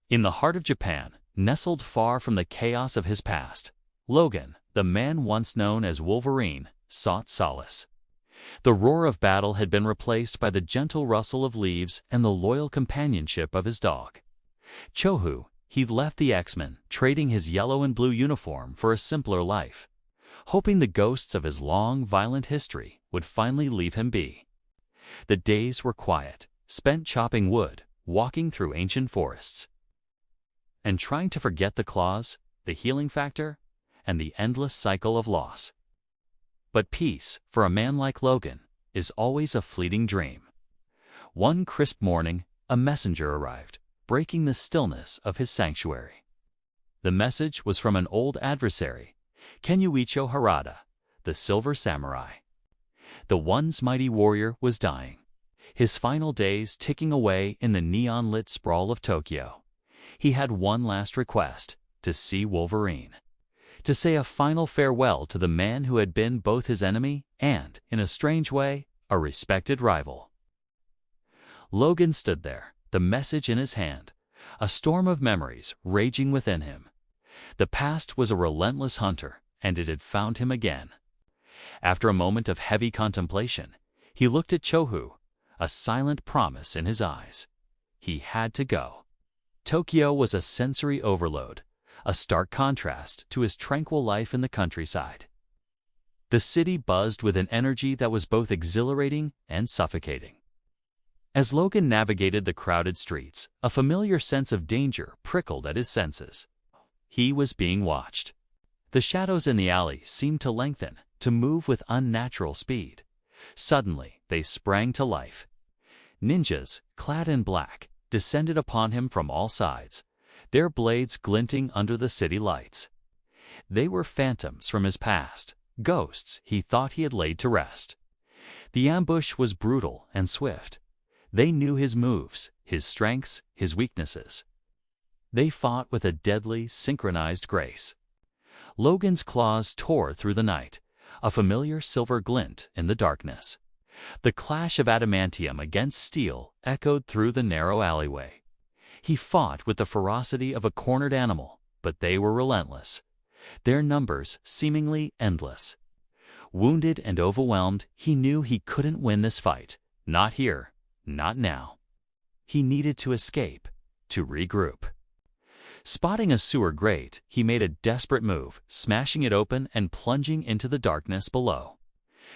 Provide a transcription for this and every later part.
In the heart of Japan, nestled far from the chaos of his past, Logan, the man once known as Wolverine, sought solace. The roar of battle had been replaced by the gentle rustle of leaves and the loyal companionship of his dog. Chohu, he'd left the X-Men, trading his yellow and blue uniform for a simpler life, hoping the ghosts of his long, violent history would finally leave him be. The days were quiet, spent chopping wood, walking through ancient forests, and trying to forget the claws, the healing factor, and the endless cycle of loss. But peace, for a man like Logan, is always a fleeting dream. One crisp morning, a messenger arrived, breaking the stillness of his sanctuary. The message was from an old adversary, Kenuicho Harada, the Silver Samurai. The once mighty warrior was dying, his final days ticking away in the neon-lit sprawl of Tokyo. He had one last request: to see Wolverine, to say a final farewell to the man who had been both his enemy and, in a strange way, a respected rival. Logan stood there, the message in his hand, a storm of memories raging within him. The past was a relentless hunter, and it had found him again. After a moment of heavy contemplation, he looked at Chohu, a silent promise in his eyes. He had to go. Tokyo was a sensory overload, a stark contrast to his tranquil life in the countryside. The city buzzed with an energy that was both exhilarating and suffocating. As Logan navigated the crowded streets, a familiar sense of danger prickled at his senses. He was being watched. The shadows in the alley seemed to lengthen, to move with unnatural speed. Suddenly, they sprang to life. Ninjas, clad in black, descended upon him from all sides, their blades glinting under the city lights. They were phantoms from his past, ghosts he thought he had laid to rest. The ambush was brutal and swift. They knew his moves, his strengths, his weaknesses. They fought with a deadly, synchronized grace. Logan's claws tore through the night, a familiar silver glint in the darkness. The clash of adamantium against steel echoed through the narrow alleyway. He fought with the ferocity of a cornered animal, but they were relentless, their numbers seemingly endless. Wounded and overwhelmed, he knew he couldn't win this fight. Not here, not now. He needed to escape, to regroup. Spotting a sewer grate, he made a desperate move, smashing it open and plunging into the darkness below.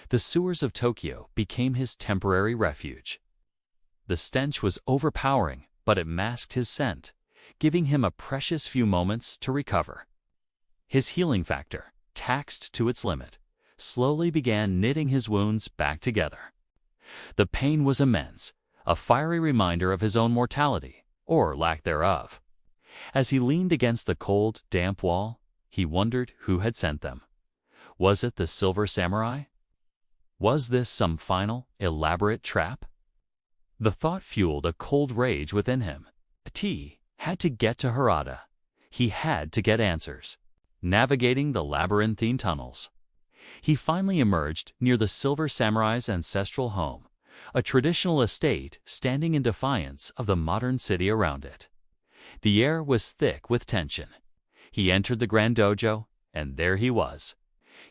The sewers of Tokyo became his temporary refuge. The stench was overpowering, but it masked his scent, giving him a precious few moments to recover. His healing factor, taxed to its limit, slowly began knitting his wounds back together. The pain was immense, a fiery reminder of his own mortality, or lack thereof. As he leaned against the cold, damp wall, he wondered who had sent them. Was it the Silver Samurai? Was this some final, elaborate trap? The thought fueled a cold rage within him. He had to get to Harada. He had to get answers. Navigating the labyrinthine tunnels, he finally emerged near the Silver Samurai's ancestral home, a traditional estate standing in defiance of the modern city around it. The air was thick with tension. He entered the grand dojo, and there he was.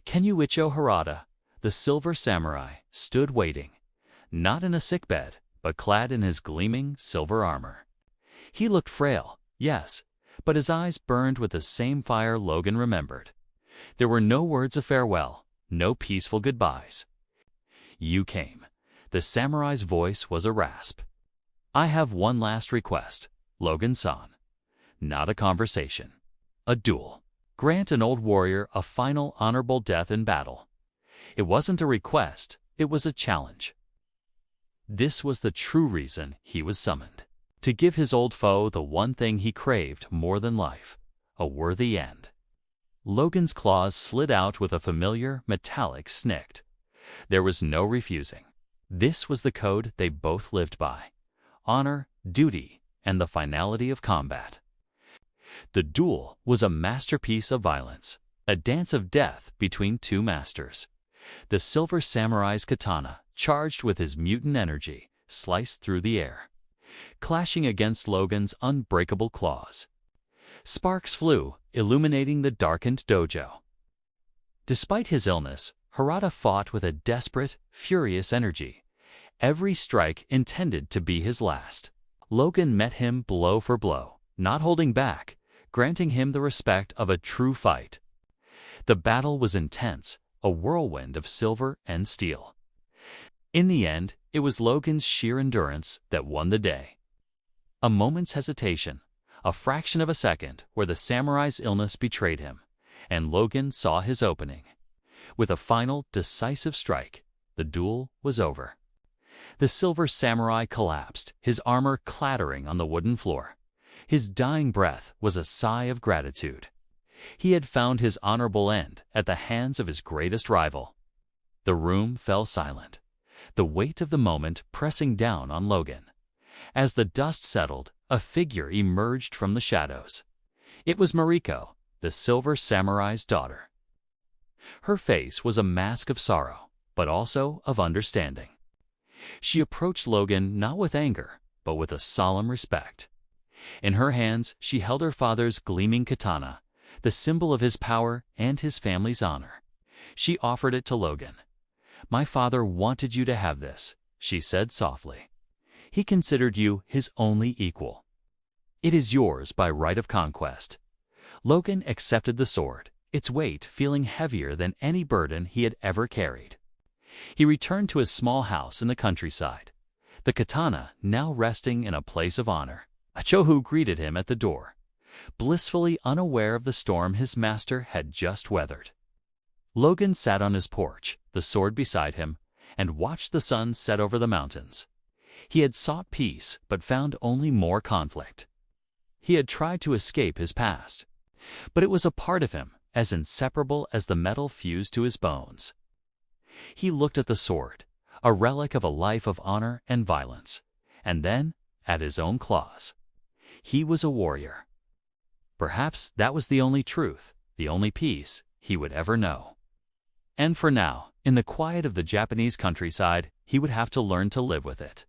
Kenuicho Harada, the Silver Samurai, stood waiting, not in a sickbed, but clad in his gleaming silver armor. He looked frail, yes, but his eyes burned with the same fire Logan remembered. There were no words of farewell, no peaceful goodbyes. "You came." The samurai's voice was a rasp. "I have one last request, Logan-san. Not a conversation. A duel. Grant an old warrior a final honorable death in battle." It wasn't a request, it was a challenge. This was the true reason he was summoned. To give his old foe the one thing he craved more than life, a worthy end. Logan's claws slid out with a familiar, metallic snick. There was no refusing. This was the code they both lived by: honor, duty, and the finality of combat. The duel was a masterpiece of violence, a dance of death between two masters. The Silver Samurai's katana, charged with his mutant energy, sliced through the air. clashing against Logan's unbreakable claws. Sparks flew, illuminating the darkened dojo. Despite his illness, Harada fought with a desperate, furious energy, every strike intended to be his last. Logan met him blow for blow, not holding back, granting him the respect of a true fight. The battle was intense, a whirlwind of silver and steel. In the end, it was Logan's sheer endurance that won the day. A moment's hesitation, a fraction of a second where the samurai's illness betrayed him, and Logan saw his opening. With a final, decisive strike, the duel was over. The silver samurai collapsed, his armor clattering on the wooden floor. His dying breath was a sigh of gratitude. He had found his honorable end at the hands of his greatest rival. The room fell silent, the weight of the moment pressing down on Logan. As the dust settled, a figure emerged from the shadows. It was Mariko, the silver samurai's daughter. Her face was a mask of sorrow, but also of understanding. She approached Logan not with anger, but with a solemn respect. In her hands, she held her father's gleaming katana, the symbol of his power and his family's honor. She offered it to Logan. "My father wanted you to have this," she said softly. "He considered you his only equal. It is yours by right of conquest." Logan accepted the sword, its weight feeling heavier than any burden he had ever carried. He returned to his small house in the countryside, the katana now resting in a place of honor. Achohu greeted him at the door, blissfully unaware of the storm his master had just weathered. Logan sat on his porch, the sword beside him, and watched the sun set over the mountains. He had sought peace, but found only more conflict. He had tried to escape his past, but it was a part of him, as inseparable as the metal fused to his bones. He looked at the sword, a relic of a life of honor and violence, and then at his own claws. He was a warrior. Perhaps that was the only truth, the only peace he would ever know. And for now, in the quiet of the Japanese countryside, he would have to learn to live with it.